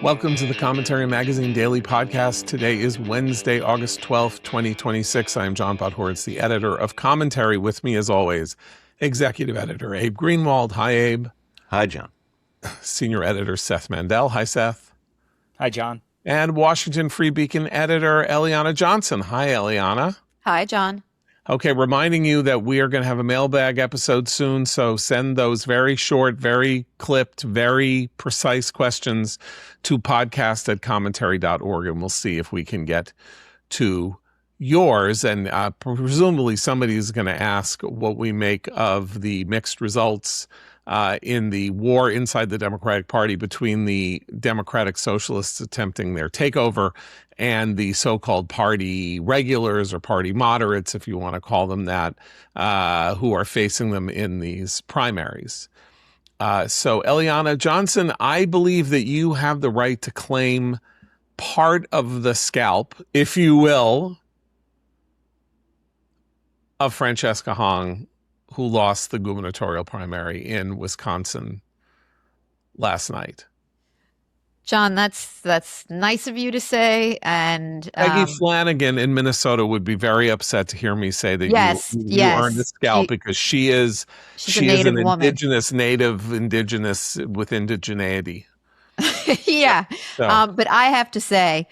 Welcome to the Commentary Magazine Daily Podcast. Today is Wednesday, August 12th, 2026. I am John Podhoretz, the editor of Commentary. With me, as always, executive editor Abe Greenwald. Hi, Abe. Hi, John. Senior editor Seth Mandel. Hi, Seth. Hi, John. And Washington Free Beacon editor Eliana Johnson. Hi, Eliana. Hi, John. Okay, reminding you that we are going to have a mailbag episode soon, so send those very short, very clipped, very precise questions to podcast@commentary.org, and we'll see if we can get to yours. And presumably somebody is going to ask what we make of the mixed results in the war inside the Democratic Party between the Democratic Socialists attempting their takeover and the so-called party regulars or party moderates, if you want to call them that, who are facing them in these primaries. So, Eliana Johnson, I believe that you have the right to claim part of the scalp, if you will, of Francesca Hong, who lost the gubernatorial primary in Wisconsin last night. John, that's nice of you to say. And Peggy Flanagan in Minnesota would be very upset to hear me say that you earned the scalp because she is an indigenous with indigeneity. Yeah. So. But I have to say,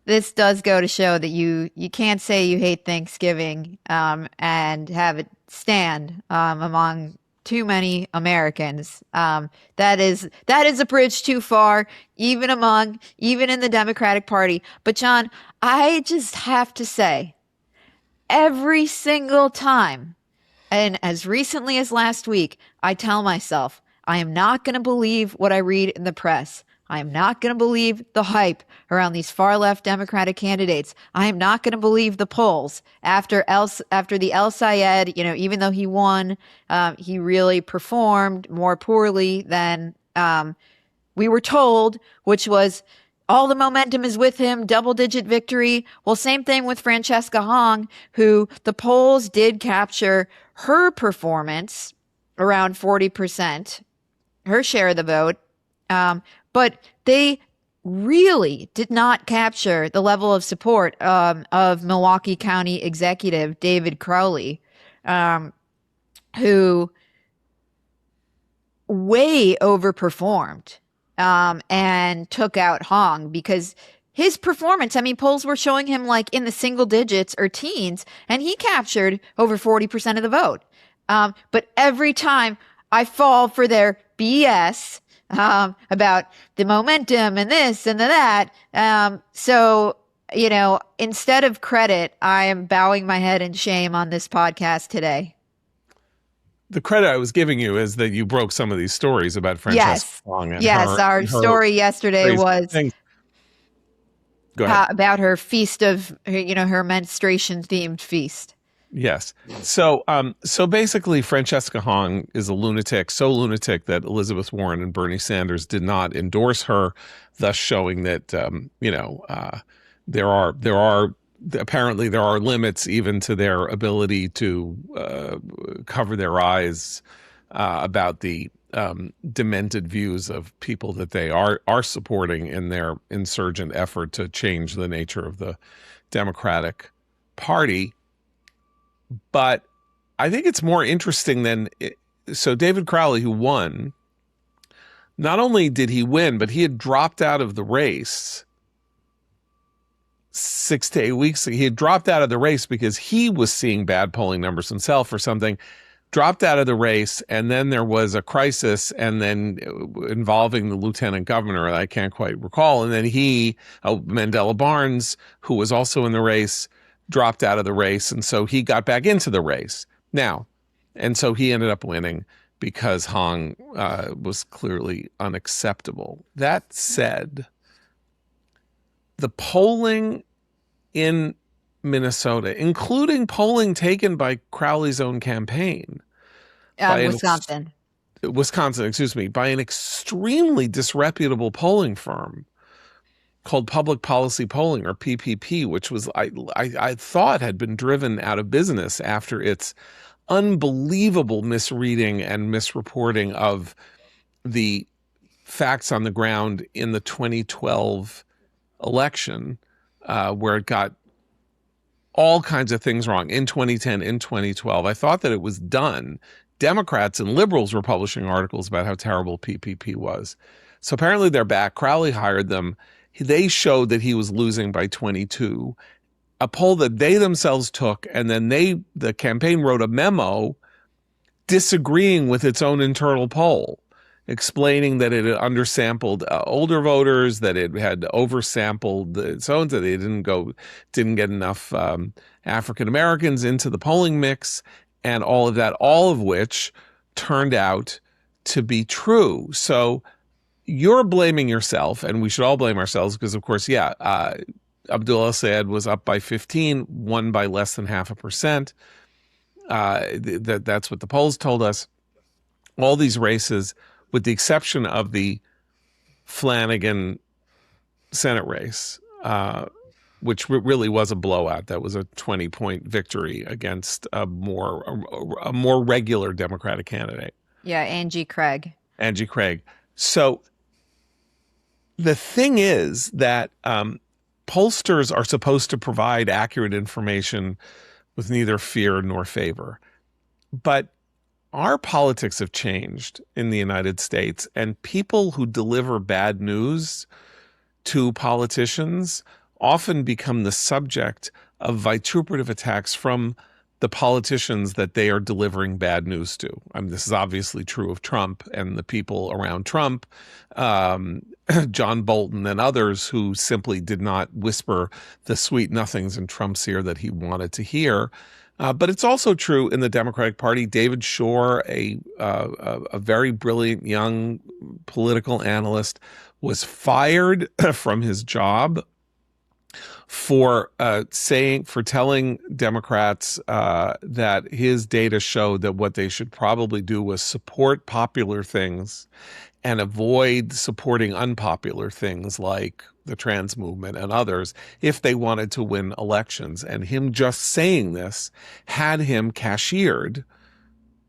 this does go to show that you can't say you hate Thanksgiving and have it stand among too many Americans. That is a bridge too far, even in the Democratic Party. But John, I just have to say, every single time, and as recently as last week, I tell myself, I am not going to believe what I read in the press. I am not going to believe the hype around these far-left Democratic candidates. I am not going to believe the polls after the El Sayed. Even though he won, he really performed more poorly than we were told, which was all the momentum is with him, double-digit victory. Well, same thing with Francesca Hong, who the polls did capture her performance around 40%, her share of the vote. But they really did not capture the level of support of Milwaukee County Executive David Crowley, who way overperformed and took out Hong because his performance, polls were showing him like in the single digits or teens, and he captured over 40% of the vote. But every time I fall for their BS about the momentum and this and that. So, instead of credit, I am bowing my head in shame on this podcast today. The credit I was giving you is that you broke some of these stories about Francesca Hong. Our story yesterday was about her feast of, her menstruation-themed feast. Yes. So basically, Francesca Hong is a lunatic, so lunatic that Elizabeth Warren and Bernie Sanders did not endorse her, thus showing that, there are limits even to their ability to cover their eyes about the demented views of people that they are supporting in their insurgent effort to change the nature of the Democratic Party. But I think it's more interesting so David Crowley, who won, not only did he win, but he had dropped out of the race 6 to 8 weeks ago. He had dropped out of the race because he was seeing bad polling numbers himself or something, dropped out of the race, and then there was a crisis and then involving the lieutenant governor, I can't quite recall, and then Mandela Barnes, who was also in the race, dropped out of the race, and so he got back into the race. And so he ended up winning because Hong was clearly unacceptable. That said, the polling in Minnesota, including polling taken by Crowley's own campaign, Wisconsin, by an extremely disreputable polling firm called Public Policy Polling, or PPP, which was I thought had been driven out of business after its unbelievable misreading and misreporting of the facts on the ground in the 2012 election, where it got all kinds of things wrong in 2010, in 2012. I thought that it was done. Democrats and liberals were publishing articles about how terrible PPP was. So apparently they're back. Crowley hired them. They showed that he was losing by 22. A poll that they themselves took, and then the campaign wrote a memo disagreeing with its own internal poll, explaining that it had undersampled older voters, that it had oversampled its own, that they didn't get enough African Americans into the polling mix, and all of that, all of which turned out to be true. So you're blaming yourself, and we should all blame ourselves because, of course, Abdul El-Sayed was up by 15, won by less than 0.5%. That's what the polls told us. All these races, with the exception of the Flanagan Senate race, which really was a blowout. That was a 20-point victory against a more regular Democratic candidate. Yeah, Angie Craig. So the thing is that pollsters are supposed to provide accurate information with neither fear nor favor. But our politics have changed in the United States, and people who deliver bad news to politicians often become the subject of vituperative attacks from the politicians that they are delivering bad news to. I mean, this is obviously true of Trump and the people around Trump, John Bolton and others who simply did not whisper the sweet nothings in Trump's ear that he wanted to hear. But it's also true in the Democratic Party. David Shor, a very brilliant young political analyst, was fired from his job for telling Democrats that his data showed that what they should probably do was support popular things and avoid supporting unpopular things like the trans movement and others if they wanted to win elections. And him just saying this had him cashiered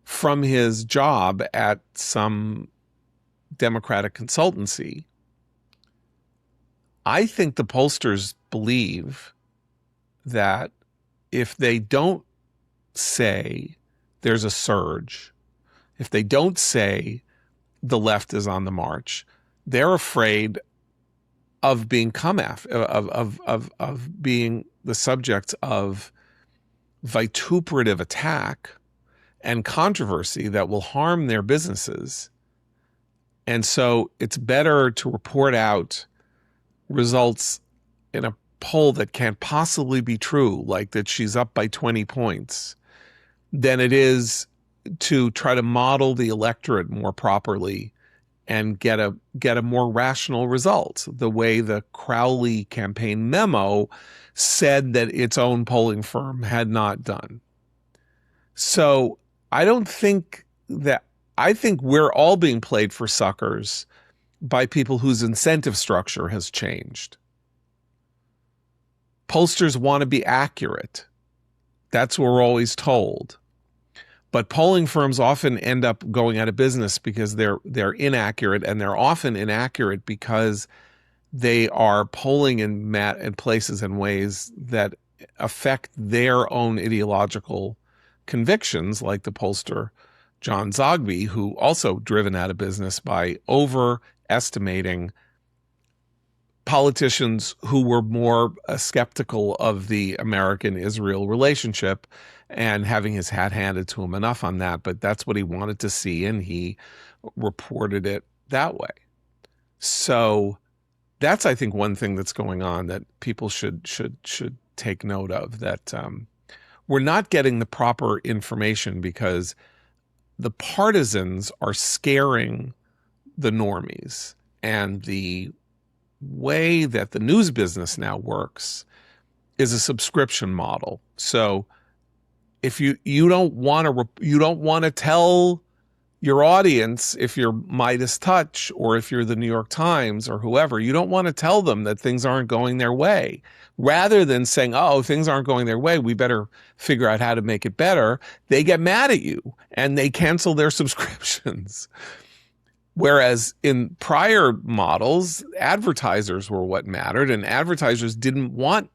from his job at some Democratic consultancy. I think the pollsters believe that if they don't say there's a surge, if they don't say the left is on the march, they're afraid of being of being the subject of vituperative attack and controversy that will harm their businesses. And so it's better to report out results in a poll that can't possibly be true, like that she's up by 20 points, than it is to try to model the electorate more properly and get a more rational result, the way the Crowley campaign memo said that its own polling firm had not done. So I think we're all being played for suckers by people whose incentive structure has changed. Pollsters want to be accurate. That's what we're always told. But polling firms often end up going out of business because they're inaccurate, and they're often inaccurate because they are polling in places and ways that affect their own ideological convictions, like the pollster John Zogby, who also driven out of business by overestimating politicians who were more skeptical of the American-Israel relationship and having his hat handed to him enough on that. But that's what he wanted to see, and he reported it that way. So that's, I think, one thing that's going on that people should take note of, that we're not getting the proper information because the partisans are scaring the normies. And the way that the news business now works is a subscription model. So if you don't want to tell your audience, if you're Midas Touch or if you're the New York Times or whoever, you don't want to tell them that things aren't going their way. Rather than saying, oh, things aren't going their way, we better figure out how to make it better, they get mad at you and they cancel their subscriptions. Whereas in prior models, advertisers were what mattered, and advertisers didn't want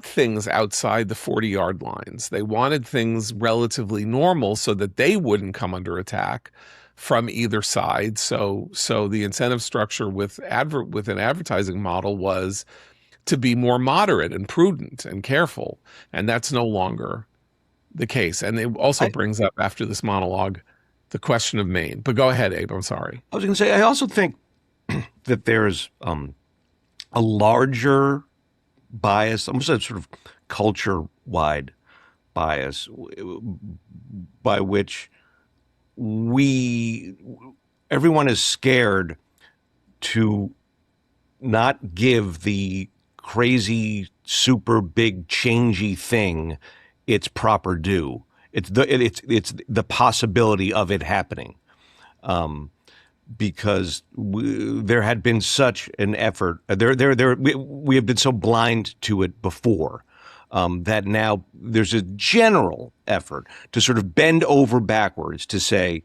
things outside the 40-yard lines. They wanted things relatively normal so that they wouldn't come under attack from either side. So the incentive structure with an advertising model was to be more moderate and prudent and careful, and that's no longer the case. And it also brings up, after this monologue, the question of Maine. But go ahead, Abe. I'm sorry. I was going to say, I also think that there's a larger bias, almost a sort of culture-wide bias, by which everyone is scared to not give the crazy, super big, changey thing its proper due. It's the possibility of it happening. Because there had been such an effort. We have been so blind to it before that now there's a general effort to sort of bend over backwards to say,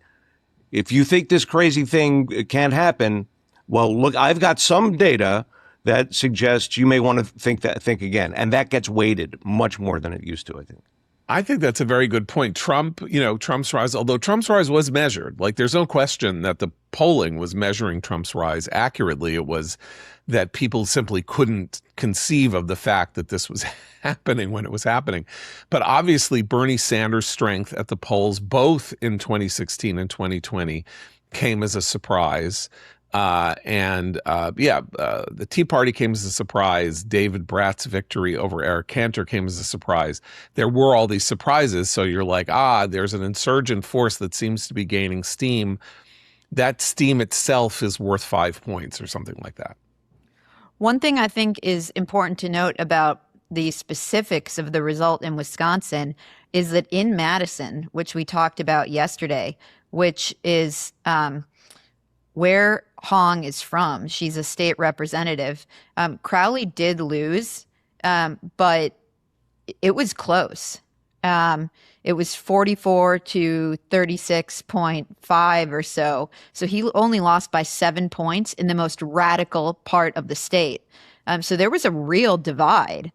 if you think this crazy thing can't happen, well, look, I've got some data that suggests you may want to think again, and that gets weighted much more than it used to, I think. I think that's a very good point. Trump's rise, although Trump's rise was measured, like there's no question that the polling was measuring Trump's rise accurately. It was that people simply couldn't conceive of the fact that this was happening when it was happening. But obviously Bernie Sanders' strength at the polls, both in 2016 and 2020, came as a surprise. The Tea Party came as a surprise. David Bratt's victory over Eric Cantor came as a surprise. There were all these surprises. So you're like, there's an insurgent force that seems to be gaining steam. That steam itself is worth 5 points or something like that. One thing I think is important to note about the specifics of the result in Wisconsin is that in Madison, which we talked about yesterday, which is where Hong is from, she's a state representative. Crowley did lose, but it was close. It was 44 to 36.5 or so. So he only lost by 7 points in the most radical part of the state. So there was a real divide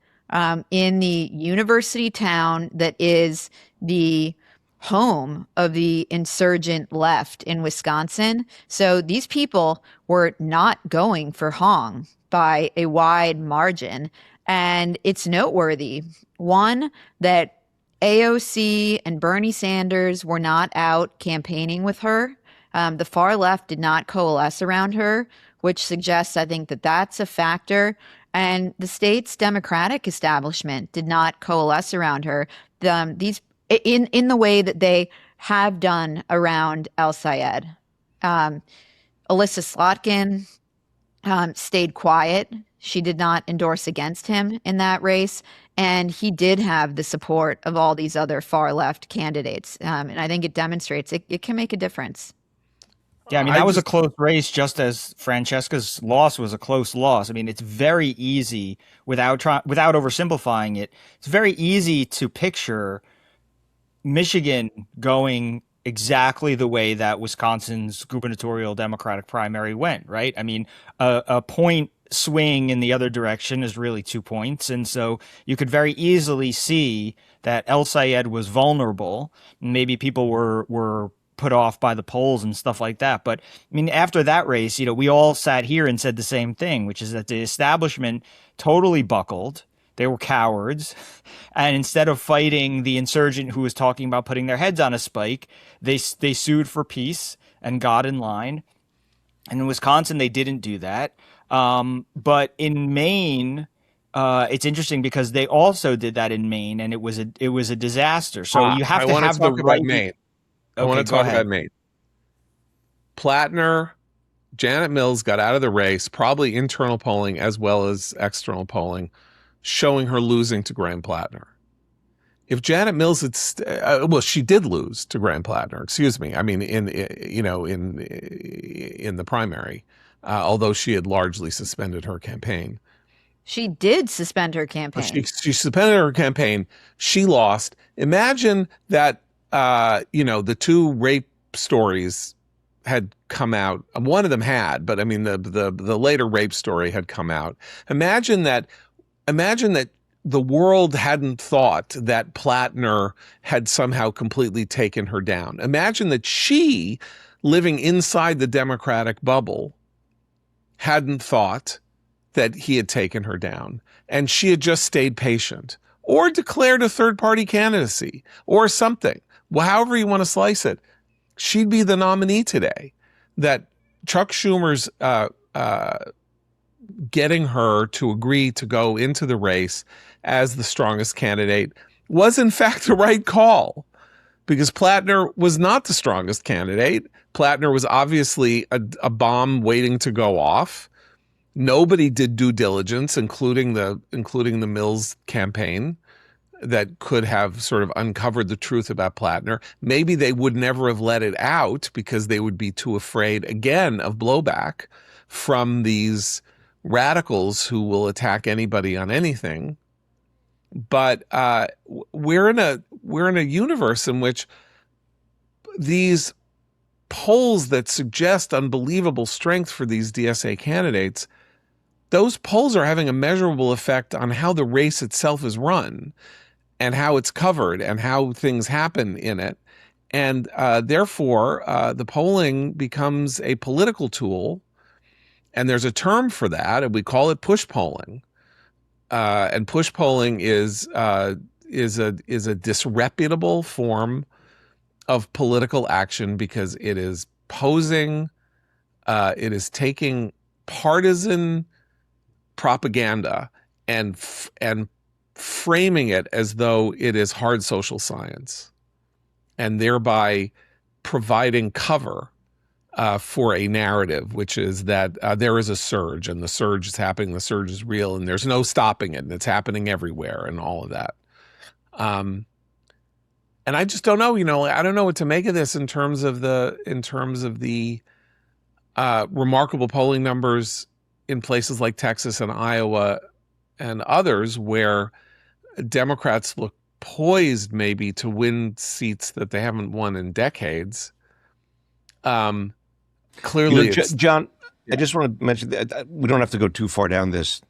in the university town that is the home of the insurgent left in Wisconsin. So these people were not going for Hong by a wide margin. And it's noteworthy, one, that AOC and Bernie Sanders were not out campaigning with her. The far left did not coalesce around her, which suggests, I think, that that's a factor. And the state's Democratic establishment did not coalesce around her. In the way that they have done around El-Sayed. Alyssa Slotkin stayed quiet. She did not endorse against him in that race. And he did have the support of all these other far left candidates. And I think it demonstrates it can make a difference. Yeah, I mean, that was a close race, just as Francesca's loss was a close loss. I mean, it's very easy, without oversimplifying it, it's very easy to picture Michigan going exactly the way that Wisconsin's gubernatorial Democratic primary went, right? I mean, a point swing in the other direction is really 2 points. And so you could very easily see that El-Sayed was vulnerable. Maybe people were put off by the polls and stuff like that. But I mean, after that race, we all sat here and said the same thing, which is that the establishment totally buckled. They were cowards. And instead of fighting the insurgent who was talking about putting their heads on a spike, they sued for peace and got in line. And in Wisconsin, they didn't do that. But in Maine, it's interesting because they also did that in Maine, and it was a disaster. So you have to have the right Maine. I want to talk about Maine. Plattner, Janet Mills got out of the race, probably internal polling as well as external polling, showing her losing to Graham Plattner. If Janet Mills had, she did lose to Graham Plattner. Excuse me. I mean, in the primary, although she had largely suspended her campaign. She did suspend her campaign. She suspended her campaign. She lost. Imagine that. The two rape stories had come out. One of them had, but I mean the later rape story had come out. Imagine that the world hadn't thought that Plattner had somehow completely taken her down. Imagine that she, living inside the Democratic bubble, hadn't thought that he had taken her down, and she had just stayed patient or declared a third-party candidacy or something. Well, however you want to slice it, she'd be the nominee today. That Chuck Schumer's getting her to agree to go into the race as the strongest candidate was in fact the right call, because Plattner was not the strongest candidate. Plattner was obviously a bomb waiting to go off. Nobody did due diligence, including the Mills campaign, that could have sort of uncovered the truth about Plattner. Maybe they would never have let it out because they would be too afraid, again, of blowback from these radicals who will attack anybody on anything. But we're in a universe in which these polls that suggest unbelievable strength for these DSA candidates, those polls are having a measurable effect on how the race itself is run and how it's covered and how things happen in it. And therefore, the polling becomes a political tool. And there's a term for that, and we call it push polling. And push polling is a disreputable form of political action because it is posing, it is taking partisan propaganda and framing it as though it is hard social science, and thereby providing cover for a narrative, which is that there is a surge, and the surge is happening, the surge is real, and there's no stopping it, and it's happening everywhere, and all of that. And I just don't know, I don't know what to make of this in terms of the remarkable polling numbers in places like Texas and Iowa and others where Democrats look poised maybe to win seats that they haven't won in decades. Clearly, John, I just want to mention that we don't have to go too far down this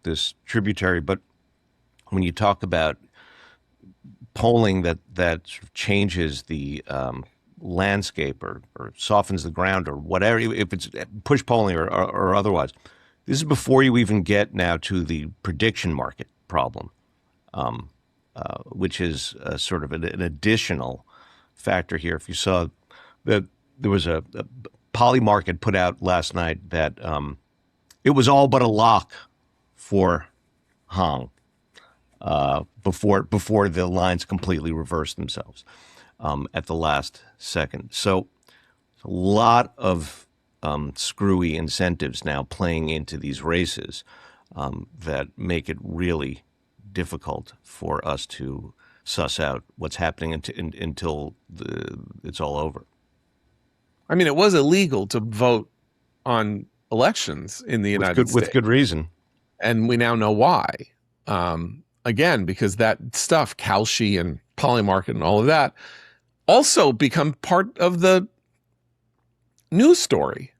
tributary, but when you talk about polling that sort of changes the landscape or softens the ground or whatever, if it's push polling or otherwise, this is before you even get now to the prediction market problem, which is sort of an additional factor here. If you saw that there was a Polymarket put out last night that it was all but a lock for Hong before the lines completely reversed themselves at the last second. So a lot of screwy incentives now playing into these races that make it really difficult for us to suss out what's happening until it's all over. I mean, it was illegal to vote on elections in the United States. With good reason. And we now know why. Again, because that stuff, Kalshi and Polymarket and all of that, also become part of the news story.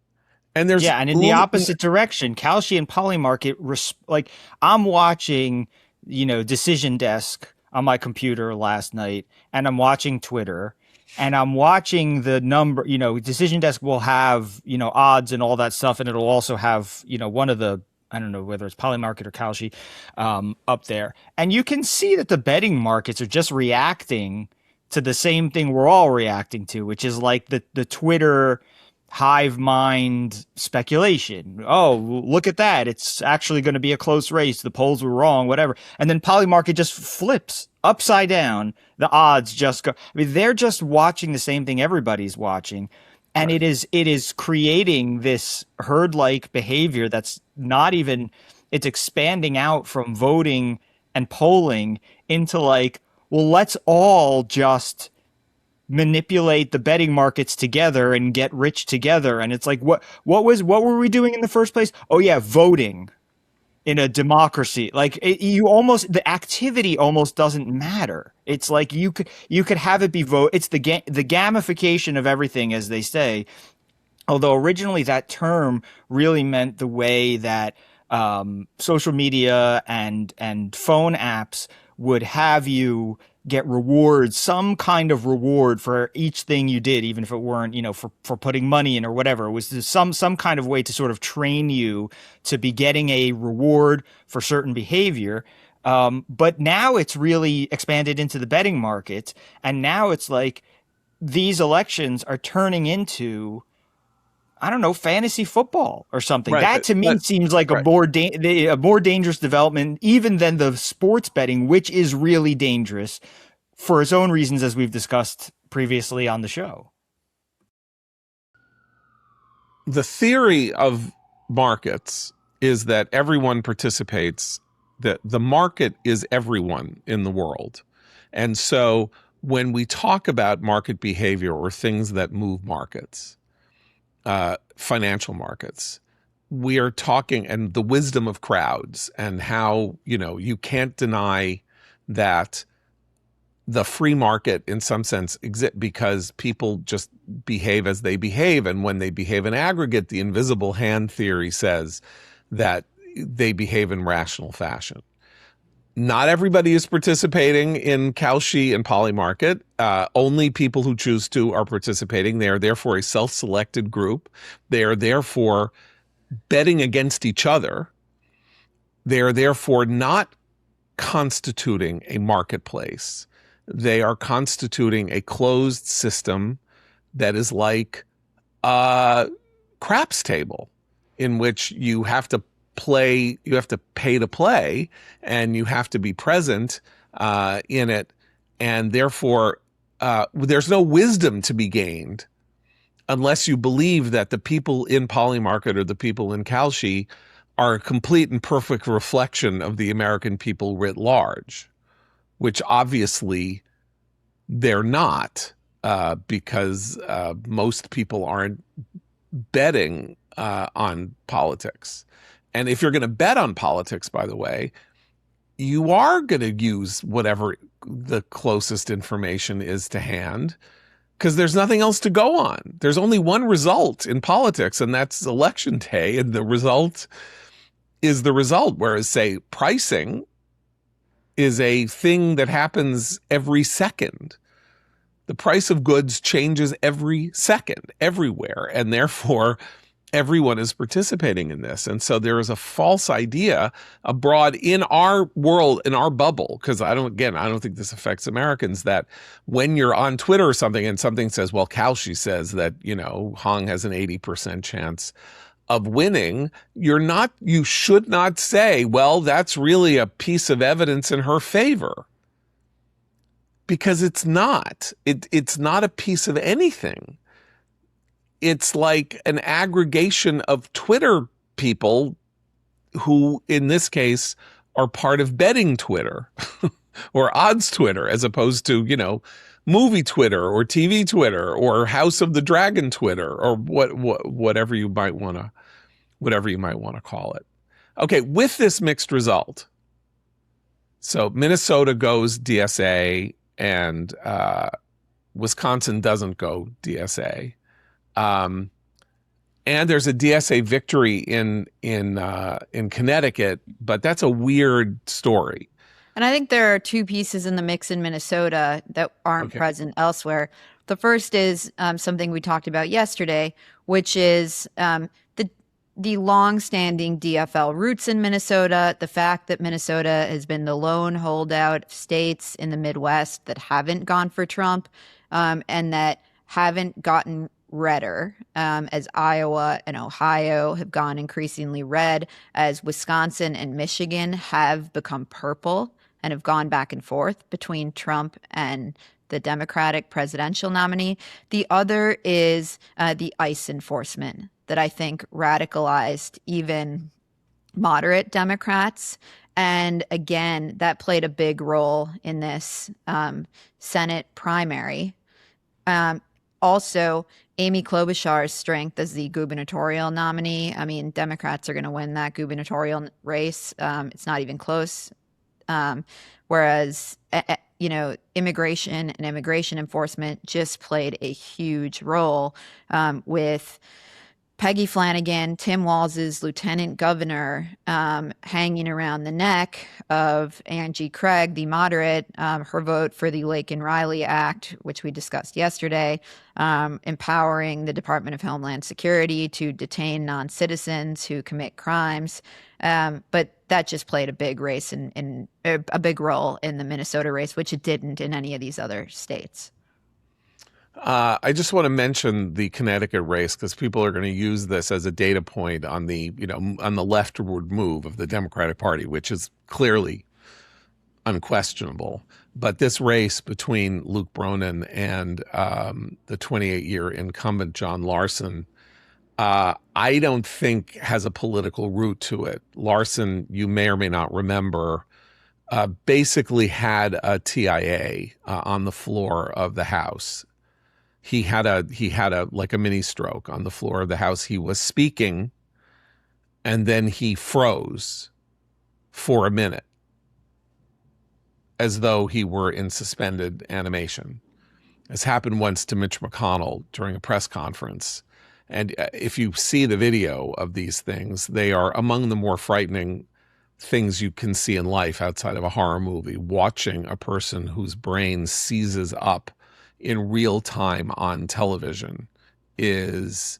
And there's and in the opposite direction, Kalshi and Polymarket, like I'm watching, Decision Desk on my computer last night, and I'm watching Twitter, and I'm watching the number, Decision Desk will have, odds and all that stuff. And it'll also have, one of the, I don't know whether it's Polymarket or Kalshi up there. And you can see that the betting markets are just reacting to the same thing we're all reacting to, which is like the Twitter hive mind speculation. Oh, look at that. It's actually going to be a close race. The polls were wrong, whatever. And then Polymarket just flips upside down. The odds just go. I mean, they're just watching the same thing everybody's watching. And it is creating this herd-like behavior that's not even, it's expanding out from voting and polling into like, well, let's all just manipulate the betting markets together and get rich together. And it's like, what were we doing in the first place? Oh yeah, voting in a democracy. Like the activity almost doesn't matter. It's like you could have it be vote. It's the gamification of everything, as they say. Although originally that term really meant the way that social media and phone apps would have you get rewards, some kind of reward for each thing you did, even if it weren't, for putting money in or whatever. It was just some kind of way to sort of train you to be getting a reward for certain behavior. But now it's really expanded into the betting market, and now it's like these elections are turning into, I don't know, fantasy football or something. Right, That to me seems like right. a more dangerous development even than the sports betting, which is really dangerous for its own reasons, as we've discussed previously on the show. The theory of markets is that everyone participates, that the market is everyone in the world. And so when we talk about market behavior or things that move markets, financial markets, we are talking, and the wisdom of crowds, and how, you can't deny that the free market in some sense exists because people just behave as they behave. And when they behave in aggregate, the invisible hand theory says that they behave in rational fashion. Not everybody is participating in Kalshi and Polymarket. Only people who choose to are participating. They are therefore a self-selected group. They are therefore betting against each other. They are therefore not constituting a marketplace. They are constituting a closed system that is like a craps table, in which you have to play, you have to pay to play, and you have to be present in it. And therefore, there's no wisdom to be gained unless you believe that the people in Polymarket or the people in Kalshi are a complete and perfect reflection of the American people writ large, which obviously they're not, because most people aren't betting on politics. And if you're going to bet on politics, by the way, you are going to use whatever the closest information is to hand, because there's nothing else to go on. There's only one result in politics, and that's election day, and the result is the result. Whereas, say, pricing is a thing that happens every second. The price of goods changes every second, everywhere, and therefore everyone is participating in this. And so there is a false idea abroad in our world, in our bubble, because I don't think this affects Americans, that when you're on Twitter or something and something says, well, Kalshi says that, Hong has an 80% chance of winning, you should not say, well, that's really a piece of evidence in her favor. Because it's not. It's not a piece of anything. It's like an aggregation of Twitter people who, in this case, are part of betting Twitter or odds Twitter, as opposed to, movie Twitter or TV Twitter or House of the Dragon Twitter, or whatever you might want to call it. Okay, with this mixed result, so Minnesota goes DSA and Wisconsin doesn't go DSA. And there's a DSA victory in Connecticut, but that's a weird story. And I think there are two pieces in the mix in Minnesota that aren't present elsewhere. The first is something we talked about yesterday, which is the long-standing DFL roots in Minnesota, the fact that Minnesota has been the lone holdout of states in the Midwest that haven't gone for Trump, and that haven't gotten redder, as Iowa and Ohio have gone increasingly red, as Wisconsin and Michigan have become purple and have gone back and forth between Trump and the Democratic presidential nominee. The other is the ICE enforcement that I think radicalized even moderate Democrats. And again, that played a big role in this Senate primary. Also, Amy Klobuchar's strength as the gubernatorial nominee. I mean, Democrats are going to win that gubernatorial race. It's not even close. Whereas immigration and immigration enforcement just played a huge role with Peggy Flanagan, Tim Walz's lieutenant governor, hanging around the neck of Angie Craig, the moderate, her vote for the Laken Riley Act, which we discussed yesterday, empowering the Department of Homeland Security to detain non-citizens who commit crimes. But that just played a big a big role in the Minnesota race, which it didn't in any of these other states. I just want to mention the Connecticut race because people are going to use this as a data point on the leftward move of the Democratic Party, which is clearly unquestionable. But this race between Luke Bronin and the 28-year incumbent John Larson, I don't think has a political root to it. Larson, you may or may not remember, basically had a TIA on the floor of the House. He had a like a mini stroke on the floor of the House. He was speaking, and then he froze for a minute, as though he were in suspended animation. This happened once to Mitch McConnell during a press conference. And if you see the video of these things, they are among the more frightening things you can see in life outside of a horror movie. Watching a person whose brain seizes up in real time on television is,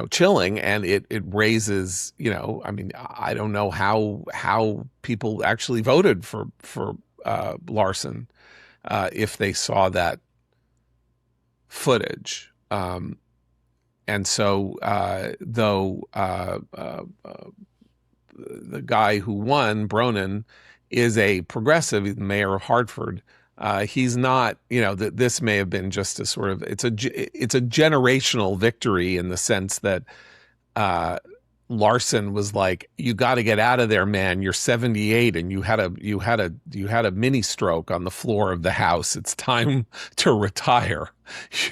chilling, and it raises, I don't know how people actually voted for Larson if they saw that footage. And so, though the guy who won, Bronin, is a progressive, he's the mayor of Hartford. He's not, that this may have been just a sort of, it's a generational victory in the sense that Larson was like, you got to get out of there, man. You're 78 and you had a mini stroke on the floor of the House. It's time to retire,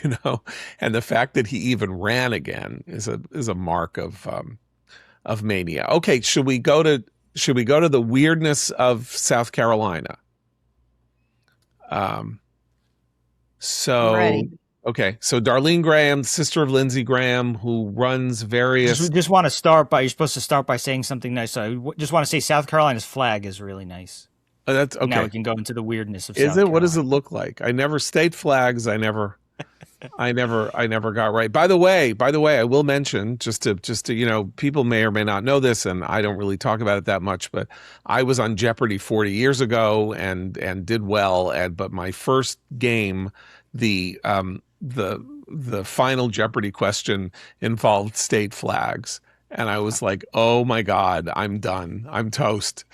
and the fact that he even ran again is a mark of mania. Okay. Should we go to the weirdness of South Carolina? Okay, so Darlene Graham, sister of Lindsey Graham, who runs various. Just want to start by, you're supposed to start by saying something nice. So I just want to say South Carolina's flag is really nice. Oh, that's okay. Now we can go into the weirdness of South Carolina. What does it look like? State flags. I never got right. By the way, I will mention just to people may or may not know this, and I don't really talk about it that much, but I was on Jeopardy 40 years ago and did well. But my first game, the final Jeopardy question involved state flags, and I was like, oh my God, I'm done. I'm toast.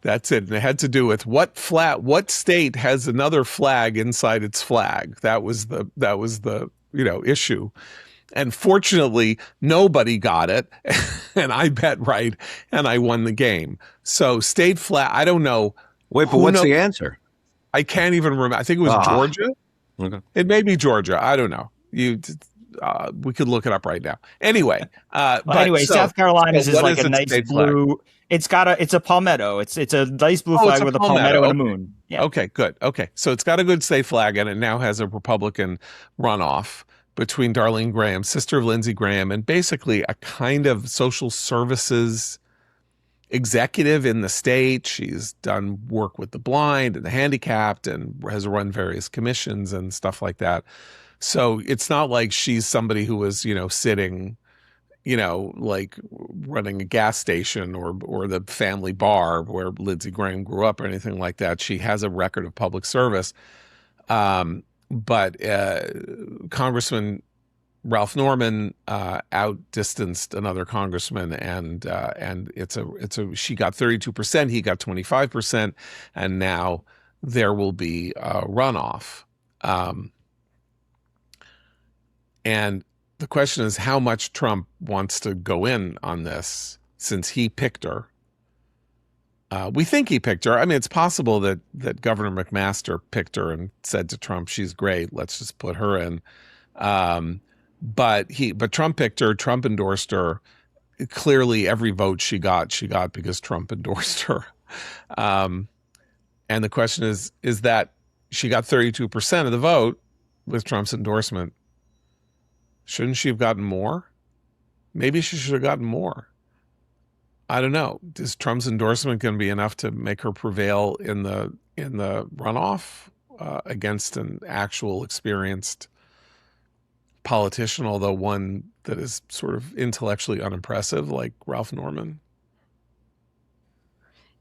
That's it. And it had to do with what state has another flag inside its flag. That was the issue. And fortunately, nobody got it. And I bet right. And I won the game. So state flag, I don't know. Wait, but what's the answer? I can't even remember. I think it was Georgia. Okay. It may be Georgia. I don't know. We could look it up right now. Anyway, South Carolina's is like a nice blue. Flag? It's a palmetto. It's a nice blue flag with a palmetto and a moon. Yeah. Okay, good. Okay, so it's got a good state flag, and it now has a Republican runoff between Darlene Graham, sister of Lindsey Graham, and basically a kind of social services executive in the state. She's done work with the blind and the handicapped and has run various commissions and stuff like that. So it's not like she's somebody who was, sitting, like running a gas station or the family bar where Lindsey Graham grew up or anything like that. She has a record of public service. But Congressman Ralph Norman outdistanced another congressman, and she got 32%, he got 25%, and now there will be a runoff. And the question is how much Trump wants to go in on this since he picked her. We think he picked her. I mean, it's possible that Governor McMaster picked her and said to Trump, she's great, let's just put her in. But Trump picked her, Trump endorsed her. Clearly every vote she got because Trump endorsed her. And the question is that she got 32% of the vote with Trump's endorsement. Shouldn't she have gotten more? Maybe she should have gotten more. I don't know. Is Trump's endorsement going to be enough to make her prevail in the runoff against an actual experienced politician, although one that is sort of intellectually unimpressive, like Ralph Norman?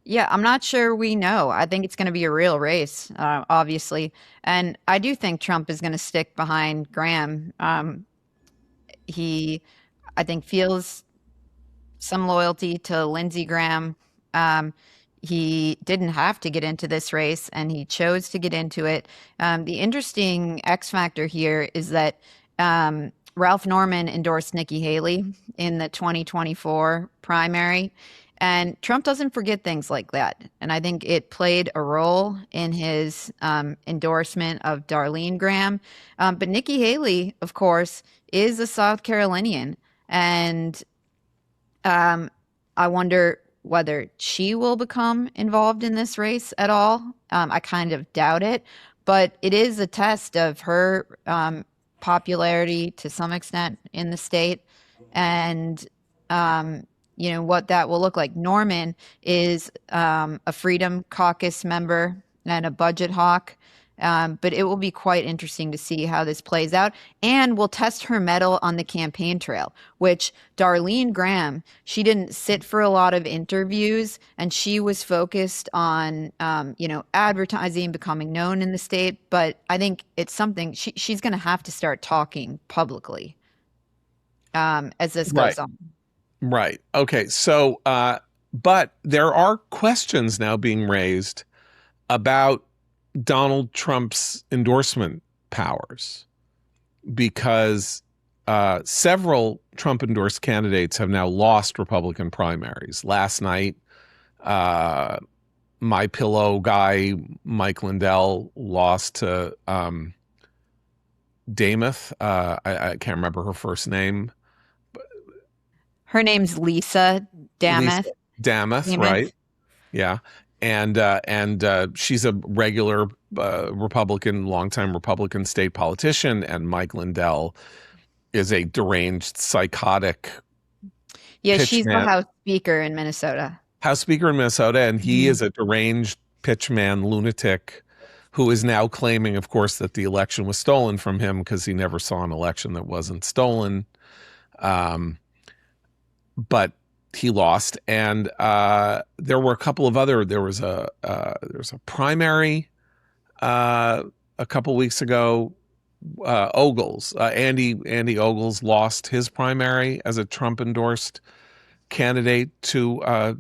Yeah, I'm not sure we know. I think it's going to be a real race, obviously. And I do think Trump is going to stick behind Graham. He, I think, feels some loyalty to Lindsey Graham. He didn't have to get into this race, and he chose to get into it. The interesting X factor here is that Ralph Norman endorsed Nikki Haley in the 2024 primary. And Trump doesn't forget things like that. And I think it played a role in his endorsement of Darlene Graham. But Nikki Haley, of course, is a South Carolinian. And I wonder whether she will become involved in this race at all. I kind of doubt it. But it is a test of her popularity to some extent in the state. And what that will look like. Norman is a Freedom Caucus member and a budget hawk, but it will be quite interesting to see how this plays out, and we'll test her mettle on the campaign trail, which Darlene Graham, she didn't sit for a lot of interviews, and she was focused on, advertising, becoming known in the state, but I think it's something she's going to have to start talking publicly as this goes on. Right. Okay. So, but there are questions now being raised about Donald Trump's endorsement powers, because several Trump-endorsed candidates have now lost Republican primaries. Last night, My Pillow guy Mike Lindell lost to Damath. I can't remember her first name. Her name's Lisa Damath. Damath, right? Yeah, and she's a regular Republican, longtime Republican state politician, and Mike Lindell is a deranged, psychotic. Yeah, she's the House Speaker in Minnesota. And he is a deranged pitchman lunatic who is now claiming, of course, that the election was stolen from him because he never saw an election that wasn't stolen. But he lost, and there were a couple of other. There was a primary a couple weeks ago. Ogles, Andy Ogles lost his primary as a Trump-endorsed candidate to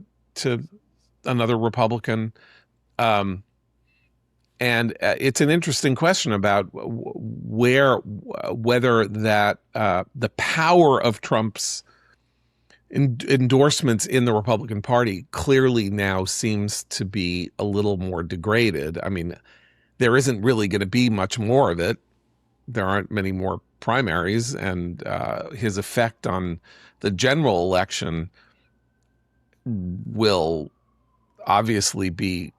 another Republican, and it's an interesting question about whether that the power of Trump's endorsements in the Republican Party clearly now seems to be a little more degraded. I mean, there isn't really going to be much more of it. There aren't many more primaries, and his effect on the general election will obviously be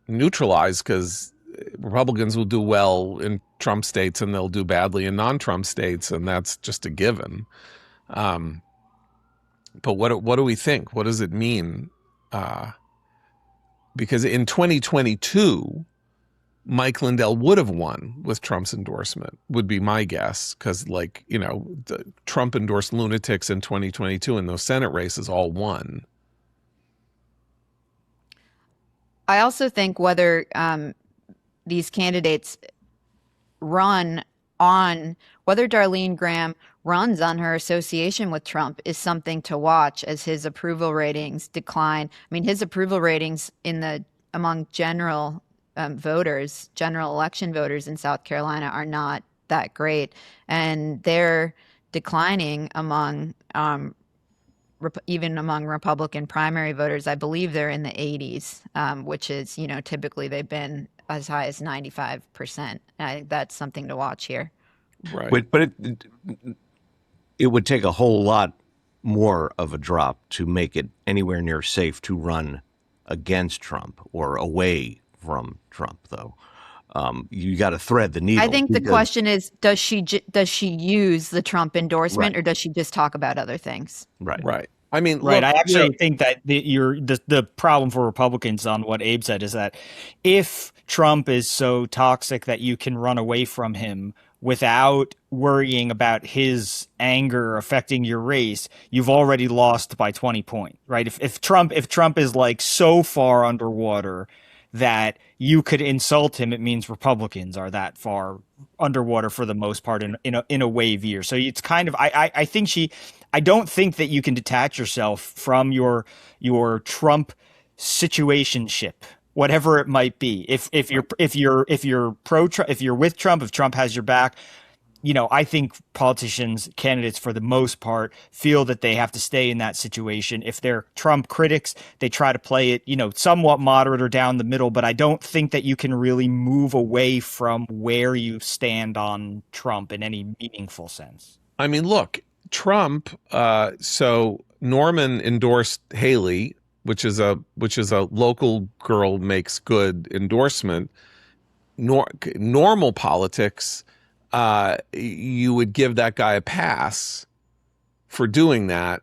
neutralized, because Republicans will do well in Trump states and they'll do badly in non-Trump states, and that's just a given. But what do we think? What does it mean? Because in 2022, Mike Lindell would have won with Trump's endorsement, would be my guess, because the Trump-endorsed lunatics in 2022 in those Senate races all won. I also think whether these candidates run on, whether Darlene Graham runs on her association with Trump is something to watch as his approval ratings decline. I mean, his approval ratings among general voters, general election voters in South Carolina are not that great, and they're declining among even among Republican primary voters. I believe they're in the 80s, which is, typically they've been as high as 95%. I think that's something to watch here. Right. But it would take a whole lot more of a drop to make it anywhere near safe to run against Trump or away from Trump, though. You got to thread the needle. I think the question is, does she use the Trump endorsement, Right. or does she just talk about other things? Right. I mean, Right. look, I actually think that the problem for Republicans on what Abe said is that if Trump is so toxic that you can run away from him without worrying about his anger affecting your race, you've already lost by 20 points, right? If Trump is like so far underwater that you could insult him, it means Republicans are that far underwater for the most part in a wave year. So it's kind of I don't think that you can detach yourself from your Trump situationship, whatever it might be. If you're pro Trump, if you're with Trump, if Trump has your back, I think politicians, candidates for the most part, feel that they have to stay in that situation. If they're Trump critics, they try to play it, somewhat moderate or down the middle, but I don't think that you can really move away from where you stand on Trump in any meaningful sense. I mean, look, Trump. So Norman endorsed Haley, which is a local girl makes good endorsement. Normal politics, you would give that guy a pass for doing that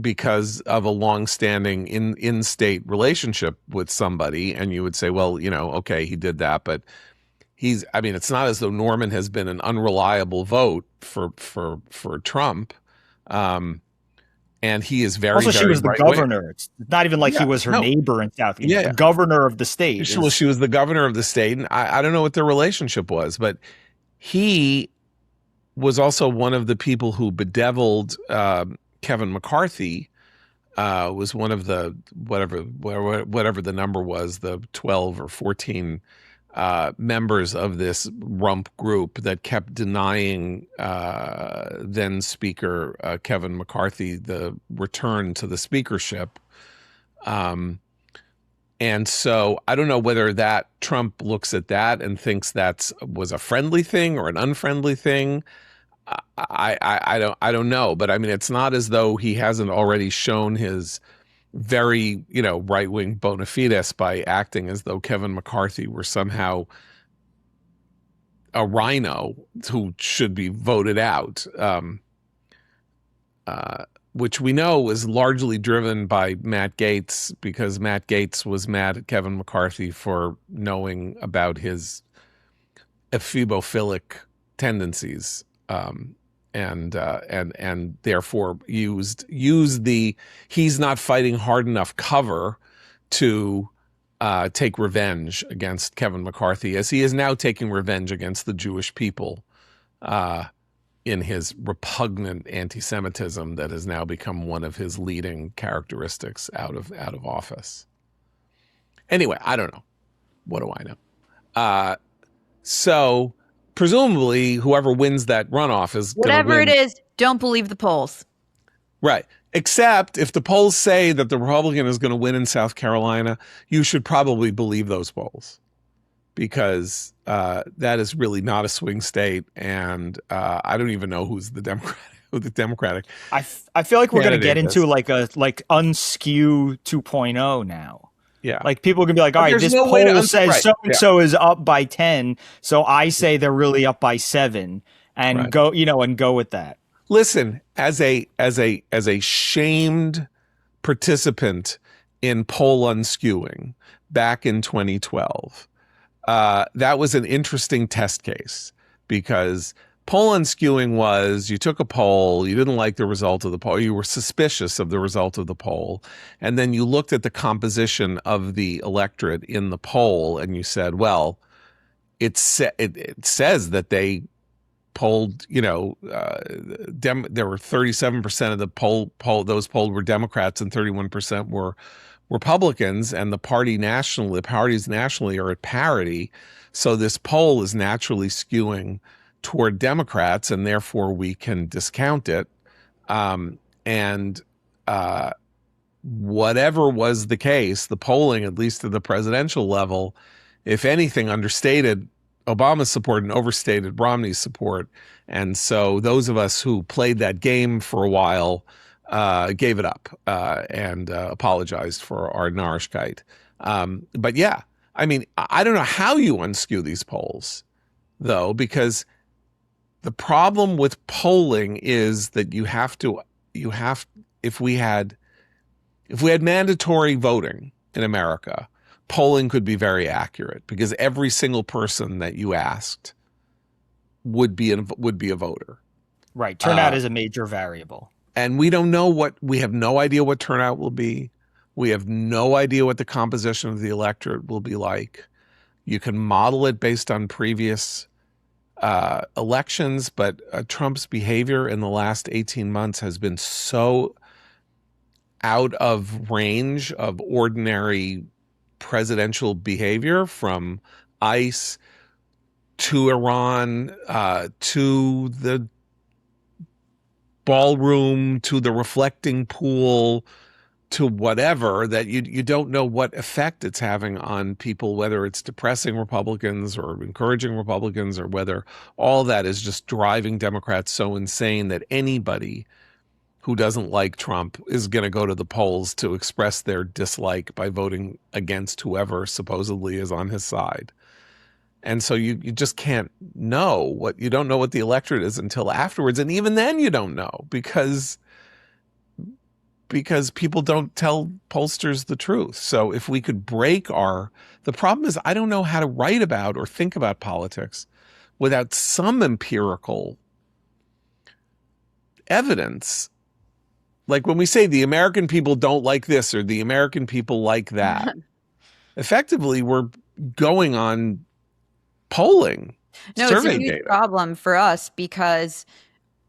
because of a long-standing in-state relationship with somebody, and you would say, well, okay, he did that, but it's not as though Norman has been an unreliable vote for Trump. And he is very, also, she was the right-wing. governor. It's not even like he was her neighbor in South Carolina. The governor of the state. She was the governor of the state. And I don't know what their relationship was, but he was also one of the people who bedeviled Kevin McCarthy, was one of the, whatever the number was, the 12 or 14 members of this rump group that kept denying then Speaker Kevin McCarthy the return to the speakership. And so I don't know whether that Trump looks at that and thinks was a friendly thing or an unfriendly thing. I don't know, but it's not as though he hasn't already shown his very, right-wing bona fides by acting as though Kevin McCarthy were somehow a rhino who should be voted out, which we know was largely driven by Matt Gaetz, because Matt Gaetz was mad at Kevin McCarthy for knowing about his ephemophilic tendencies. And therefore used the he's not fighting hard enough cover to take revenge against Kevin McCarthy, as he is now taking revenge against the Jewish people in his repugnant anti-Semitism that has now become one of his leading characteristics out of office. Anyway, I don't know. What do I know? So presumably, whoever wins that runoff is whatever it is. Don't believe the polls. Right. Except if the polls say that the Republican is going to win in South Carolina, you should probably believe those polls, because that is really not a swing state, and I don't even know who's the Democratic. I feel like we're going to get into like unskew 2.0 now. Yeah. Like people can be like, all right, this poll says so-and-so is up by 10. So I say they're really up by 7, and go with that. Listen, as a shamed participant in poll unskewing back in 2012, that was an interesting test case, because poll unskewing was, you took a poll, you didn't like the result of the poll, you were suspicious of the result of the poll, and then you looked at the composition of the electorate in the poll and you said, well, it says that they polled, there were 37% of the those polled were Democrats and 31% were Republicans, and the parties nationally are at parity. So this poll is naturally skewing toward Democrats, and therefore we can discount it. Whatever was the case, the polling, at least at the presidential level, if anything, understated Obama's support and overstated Romney's support. And so those of us who played that game for a while gave it up and apologized for our Narishkeit. But yeah, I mean, I don't know how you unskew these polls, though, because the problem with polling is that if we had mandatory voting in America, polling could be very accurate because every single person that you asked would be a voter. Right. Turnout is a major variable. And we have no idea what turnout will be. We have no idea what the composition of the electorate will be like. You can model it based on previous elections, but Trump's behavior in the last 18 months has been so out of range of ordinary presidential behavior, from ICE to Iran, to the ballroom, to the reflecting pool, to whatever, that you don't know what effect it's having on people, whether it's depressing Republicans or encouraging Republicans, or whether all that is just driving Democrats so insane that anybody who doesn't like Trump is going to go to the polls to express their dislike by voting against whoever supposedly is on his side. And so you just can't know you don't know what the electorate is until afterwards. And even then you don't know because people don't tell pollsters the truth. So if we could the problem is, I don't know how to write about or think about politics without some empirical evidence. Like when we say the American people don't like this or the American people like that, effectively we're going on polling, No, it's survey a huge data. problem for us because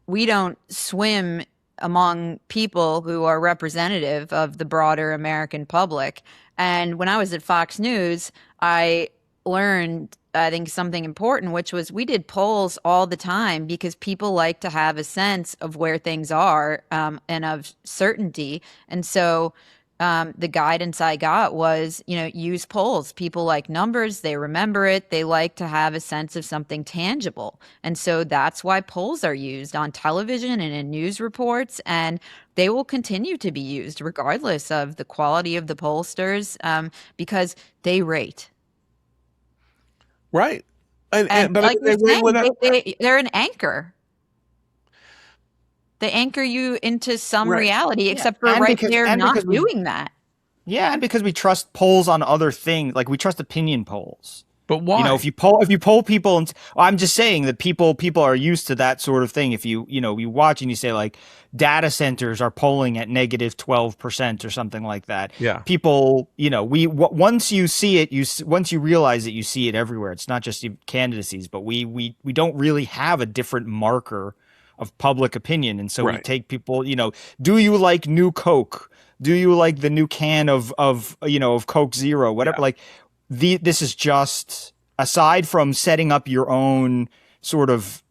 we don't swim among people who are representative of the broader American public. And when I was at Fox News, I learned, I think, something important, which was we did polls all the time because people like to have a sense of where things are, and of certainty. And so the guidance I got was, use polls. People like numbers. They remember it. They like to have a sense of something tangible. And so that's why polls are used on television and in news reports. And they will continue to be used regardless of the quality of the pollsters, because they rate. Right. And but like they you're saying, they're an anchor. They anchor you into some reality, except for they're not doing that. Yeah, and because we trust polls on other things, like we trust opinion polls. But why? If you poll people, and I'm just saying that people are used to that sort of thing. If you watch and you say like data centers are polling at -12% or something like that. Yeah. People, once you see it, once you realize that you see it everywhere. It's not just candidacies, but we don't really have a different marker of public opinion. And so we take people, do you like new Coke? Do you like the new can of Coke Zero, whatever? Yeah. Like this is just, aside from setting up your own sort of,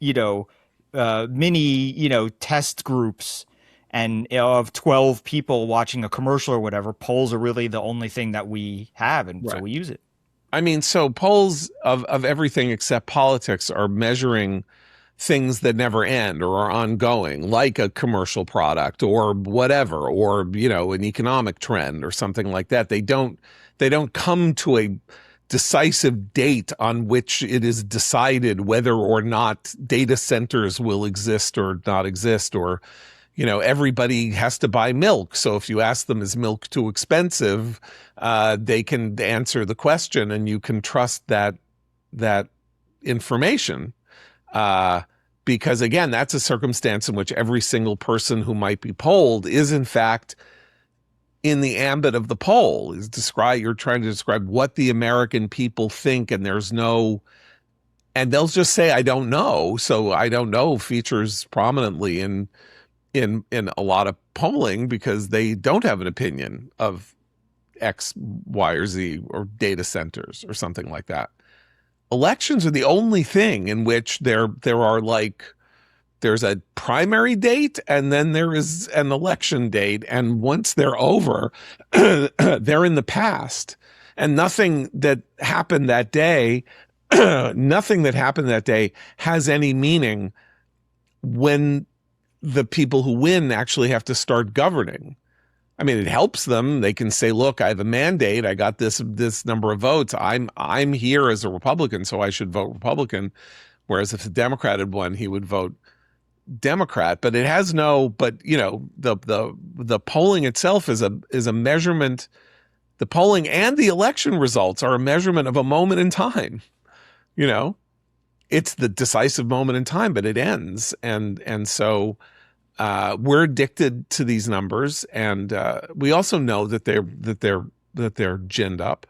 mini, test groups and of 12 people watching a commercial or whatever, polls are really the only thing that we have. And so we use it. I mean, so polls of everything except politics are measuring things that never end or are ongoing, like a commercial product or whatever, or, an economic trend or something like that. They don't come to a decisive date on which it is decided whether or not data centers will exist or not exist, or, everybody has to buy milk. So if you ask them, is milk too expensive? They can answer the question and you can trust that information. Because again, that's a circumstance in which every single person who might be polled is in fact in the ambit of the poll. You're trying to describe what the American people think, and and they'll just say, I don't know. So I don't know features prominently in a lot of polling because they don't have an opinion of X, Y, or Z or data centers or something like that. Elections are the only thing in which there are there's a primary date and then there is an election date. And once they're over, they're in the past, and nothing that happened that day has any meaning when the people who win actually have to start governing. I mean, it helps them. They can say, look, I have a mandate. I got this number of votes. I'm here as a Republican, so I should vote Republican. Whereas if the Democrat had won, he would vote Democrat. But it has no, but the polling itself is a measurement. The polling and the election results are a measurement of a moment in time. It's the decisive moment in time, but it ends. And so we're addicted to these numbers, and we also know that they're ginned up.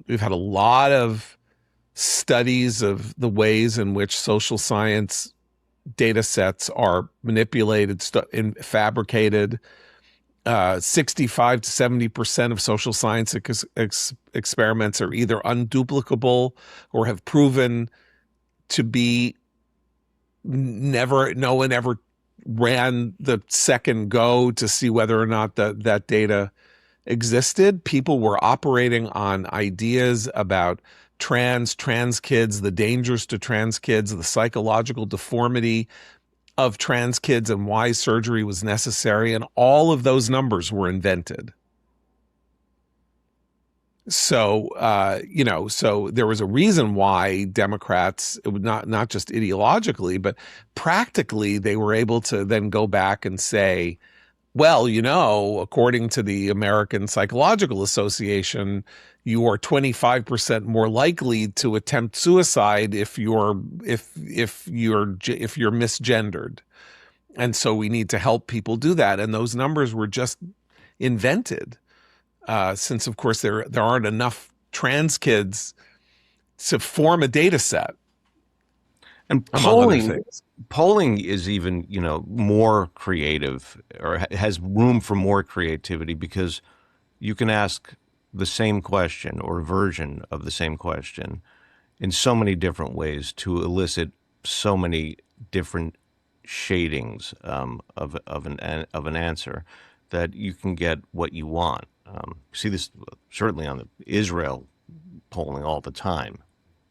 We've had a lot of studies of the ways in which social science data sets are manipulated and fabricated. 65 to 70% of social science experiments are either unduplicable or have proven to be no one ever ran the second go to see whether or not that data existed. People were operating on ideas about trans kids, the dangers to trans kids, the psychological deformity of trans kids, and why surgery was necessary. And all of those numbers were invented. So, so there was a reason why Democrats, it would not just ideologically, but practically, they were able to then go back and say, well, according to the American Psychological Association, you are 25% more likely to attempt suicide if you're misgendered. And so we need to help people do that. And those numbers were just invented. Since, of course, there aren't enough trans kids to form a data set. And polling is even, more creative, or has room for more creativity, because you can ask the same question or a version of the same question in so many different ways to elicit so many different shadings of an answer, that you can get what you want. See this certainly on the Israel polling all the time.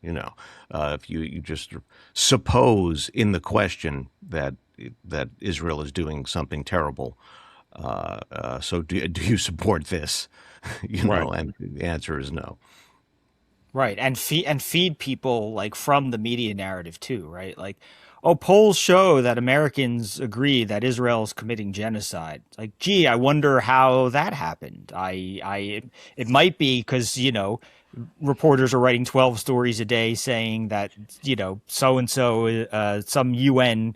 If you just suppose in the question that Israel is doing something terrible, so do you support this? Right. And the answer is no. Right, and feed people like from the media narrative too, right? Like, polls show that Americans agree that Israel is committing genocide. Like, gee, I wonder how that happened. It might be because reporters are writing 12 stories a day saying that so and so some UN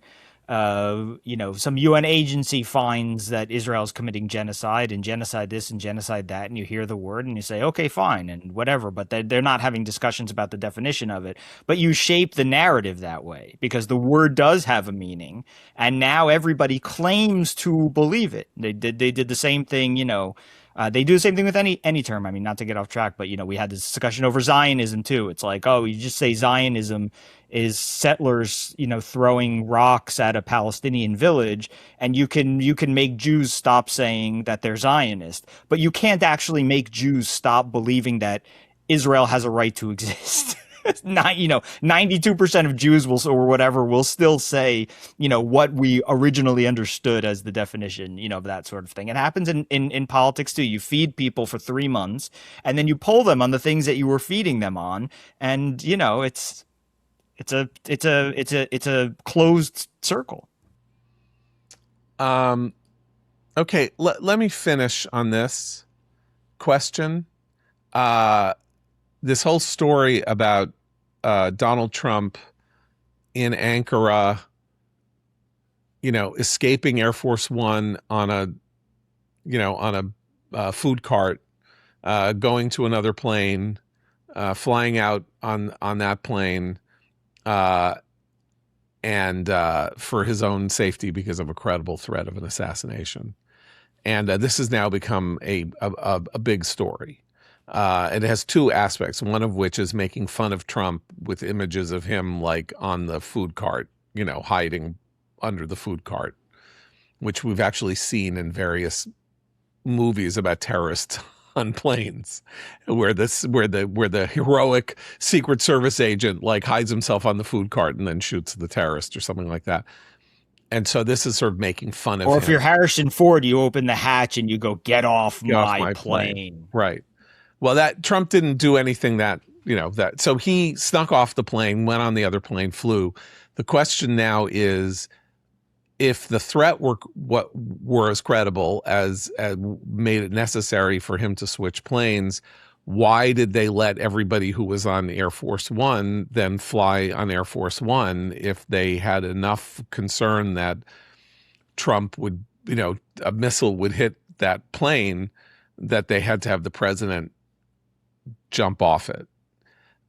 agency finds that Israel is committing genocide and genocide this and genocide that, and you hear the word and you say, okay, fine, and whatever, but they're not having discussions about the definition of it. But you shape the narrative that way because the word does have a meaning, and now everybody claims to believe it. They did the same thing, they do the same thing with any term. I mean, not to get off track, but we had this discussion over Zionism too. It's like, you just say Zionism is settlers, throwing rocks at a Palestinian village, and you can make Jews stop saying that they're Zionist, but you can't actually make Jews stop believing that Israel has a right to exist. 92% of Jews will still say, what we originally understood as the definition, of that sort of thing. It happens in politics too. You feed people for 3 months and then you poll them on the things that you were feeding them on. And, it's a closed circle. Okay. Let me finish on this question. This whole story about Donald Trump in Ankara, escaping Air Force One on a food cart, going to another plane, flying out on that plane, and for his own safety because of a credible threat of an assassination. And this has now become a big story. It has two aspects, one of which is making fun of Trump with images of him like on the food cart, hiding under the food cart, which we've actually seen in various movies about terrorists on planes, where the heroic Secret Service agent like hides himself on the food cart and then shoots the terrorist or something like that. And so this is sort of making fun of Or him. if you're Harrison Ford, you open the hatch and you go, get off Get off my plane. Right. Well, that Trump didn't do anything that, so he snuck off the plane, went on the other plane, flew. The question now is, if the threat were as credible as made it necessary for him to switch planes, why did they let everybody who was on Air Force One then fly on Air Force One if they had enough concern that Trump would, a missile would hit that plane, that they had to have the president jump off it?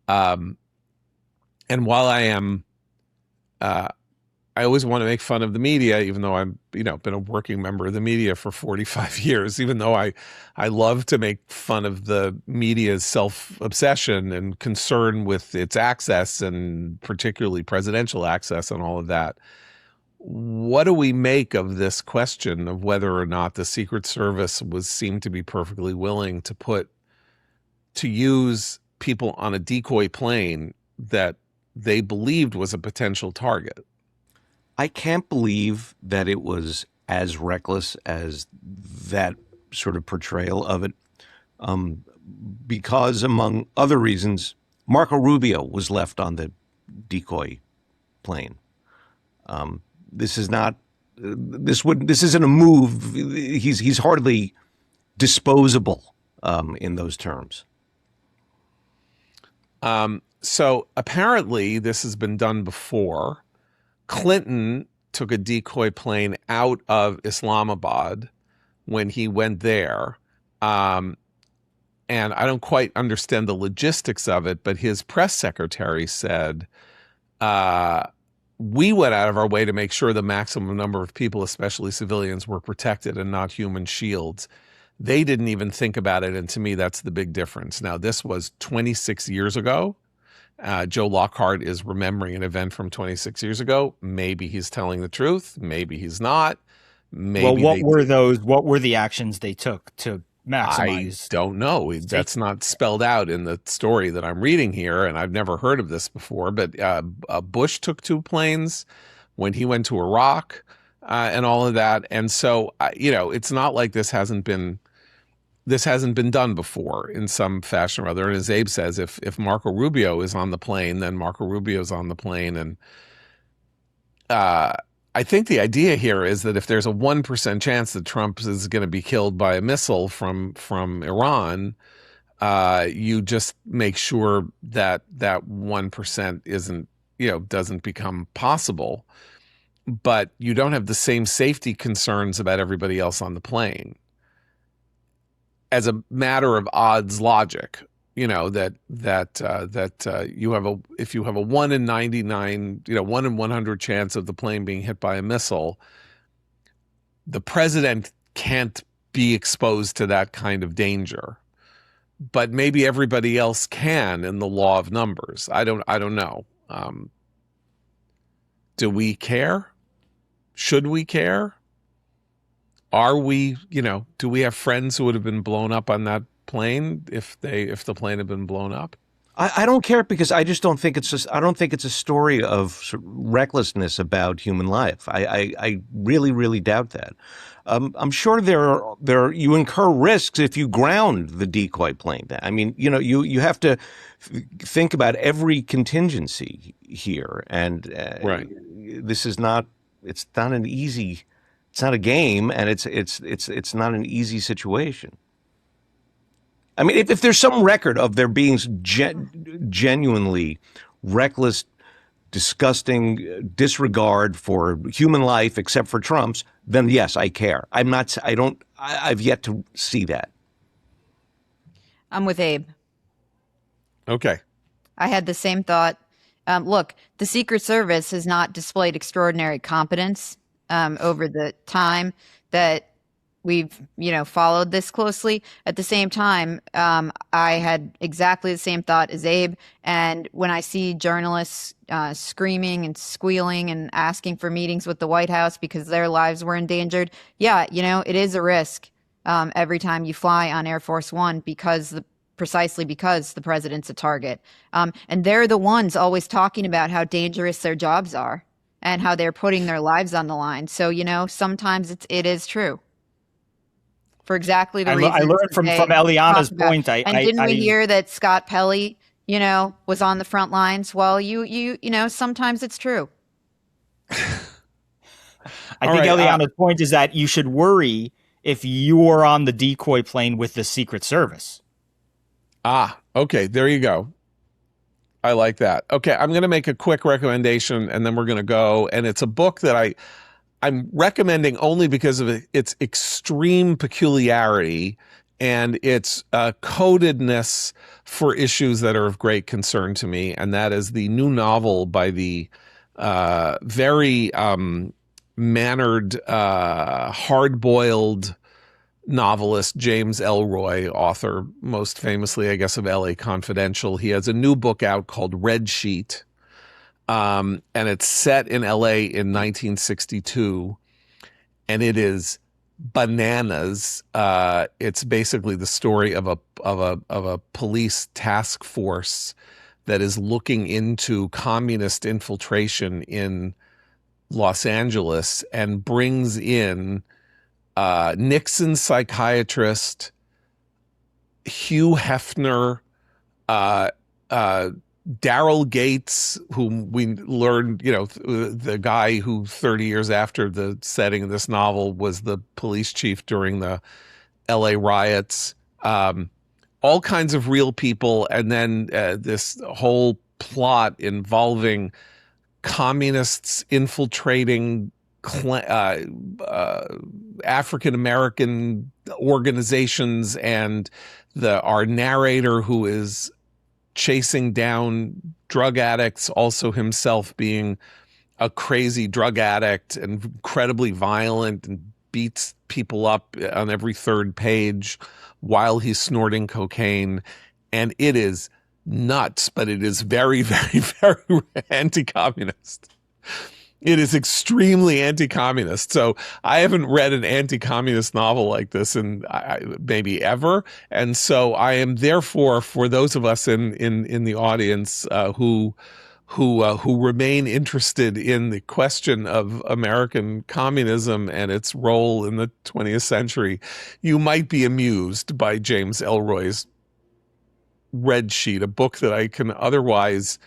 And while I always want to make fun of the media, even though I've been a working member of the media for 45 years, even though I love to make fun of the media's self-obsession and concern with its access, and particularly presidential access and all of that. What do we make of this question of whether or not the Secret Service seemed to be perfectly willing to use people on a decoy plane that they believed was a potential target? I can't believe that it was as reckless as that sort of portrayal of it, because, among other reasons, Marco Rubio was left on the decoy plane. This isn't a move. He's hardly disposable in those terms. So apparently this has been done before. Clinton took a decoy plane out of Islamabad when he went there. And I don't quite understand the logistics of it, but his press secretary said, we went out of our way to make sure the maximum number of people, especially civilians, were protected and not human shields. They didn't even think about it. And to me, that's the big difference. Now, this was 26 years ago. Joe Lockhart is remembering an event from 26 years ago. Maybe he's telling the truth. Maybe he's not. Maybe what were the actions they took to maximize? I don't know. That's not spelled out in the story that I'm reading here, and I've never heard of this before. But Bush took 2 planes when he went to Iraq, and all of that. And so, it's not like this hasn't been done before in some fashion or other. And as Abe says, if Marco Rubio is on the plane, then Marco Rubio's on the plane. And I think the idea here is that if there's a 1% chance that Trump is going to be killed by a missile from Iran, you just make sure that 1% doesn't become possible. But you don't have the same safety concerns about everybody else on the plane. As a matter of odds logic, that if you have a 1 in 99, 1 in 100 chance of the plane being hit by a missile, the president can't be exposed to that kind of danger. But maybe everybody else can in the law of numbers. I don't know. Do we care? Should we care? Are we, do we have friends who would have been blown up on that plane if the plane had been blown up? I don't care, because I just don't think I don't think it's a story of sort of recklessness about human life. I really, really doubt that. I'm sure you incur risks if you ground the decoy plane. I mean, you have to think about every contingency here, and right. This is not. It's not an easy. It's not a game, and it's not an easy situation. I mean, if there's some record of there being genuinely reckless, disgusting disregard for human life, except for Trump's, then yes, I care. I've yet to see that. I'm with Abe. Okay. I had the same thought. Look, the Secret Service has not displayed extraordinary competence over the time that we've, followed this closely. At the same time, I had exactly the same thought as Abe. And when I see journalists screaming and squealing and asking for meetings with the White House because their lives were endangered, yeah, it is a risk every time you fly on Air Force One precisely because the president's a target. And they're the ones always talking about how dangerous their jobs are. and how they're putting their lives on the line. So, sometimes it is true. For exactly the reasons I learned from Eliana's point. Didn't we hear that Scott Pelley, was on the front lines? Well, sometimes it's true. I think Eliana's point is that you should worry if you're on the decoy plane with the Secret Service. Okay, there you go. I like that. Okay, I'm going to make a quick recommendation, and then we're going to go. And it's a book that I'm recommending only because of its extreme peculiarity and its codedness for issues that are of great concern to me. And that is the new novel by the very mannered, hard-boiled novelist James Ellroy, author most famously, I guess, of LA Confidential. He has a new book out called Red Sheet. And it's set in LA in 1962, and it is bananas. It's basically the story of a police task force that is looking into communist infiltration in Los Angeles and brings in Nixon psychiatrist Hugh Hefner, Daryl Gates, whom we learned, the guy who 30 years after the setting of this novel was the police chief during the LA riots, all kinds of real people. And then this whole plot involving communists infiltrating African-American organizations, and our narrator, who is chasing down drug addicts, also himself being a crazy drug addict and incredibly violent and beats people up on every third page while he's snorting cocaine. And it is nuts, but it is very, very, very anti-communist. It is extremely anti-communist. So I haven't read an anti-communist novel like this in maybe ever. And so I am therefore, for those of us in the audience who remain interested in the question of American communism and its role in the 20th century, you might be amused by James Ellroy's Red Sheet, a book that I can otherwise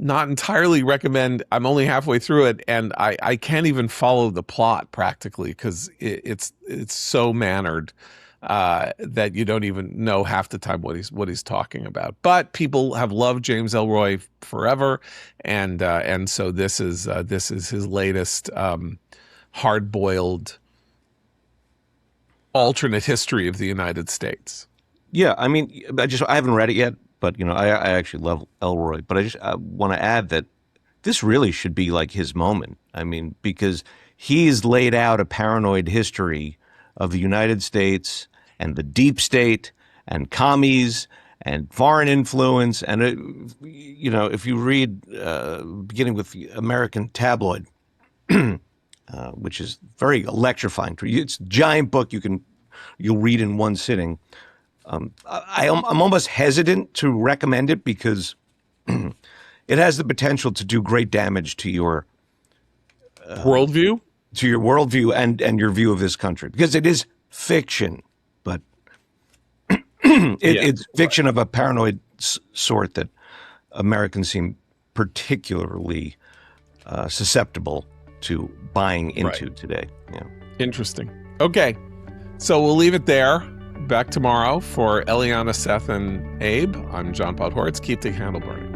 not entirely recommend. I'm only halfway through it, and I can't even follow the plot practically because it's so mannered that you don't even know half the time what he's talking about. But people have loved James Ellroy forever, and so this is his latest hard-boiled alternate history of the United States. Yeah, I mean, I haven't read it yet. But, I actually love Ellroy. But I want to add that this really should be like his moment. I mean, because he's laid out a paranoid history of the United States and the deep state and commies and foreign influence. And, if you read, beginning with the American Tabloid, which is very electrifying. It's a giant book you'll read in one sitting. I'm almost hesitant to recommend it because it has the potential to do great damage to your worldview, and your view of this country, because it is fiction, but it's fiction of a paranoid sort that Americans seem particularly susceptible to buying into today. Yeah. Interesting. Okay, so we'll leave it there. Back tomorrow for Eliana, Seth, and Abe. I'm John Podhoretz. Keep the candle burning.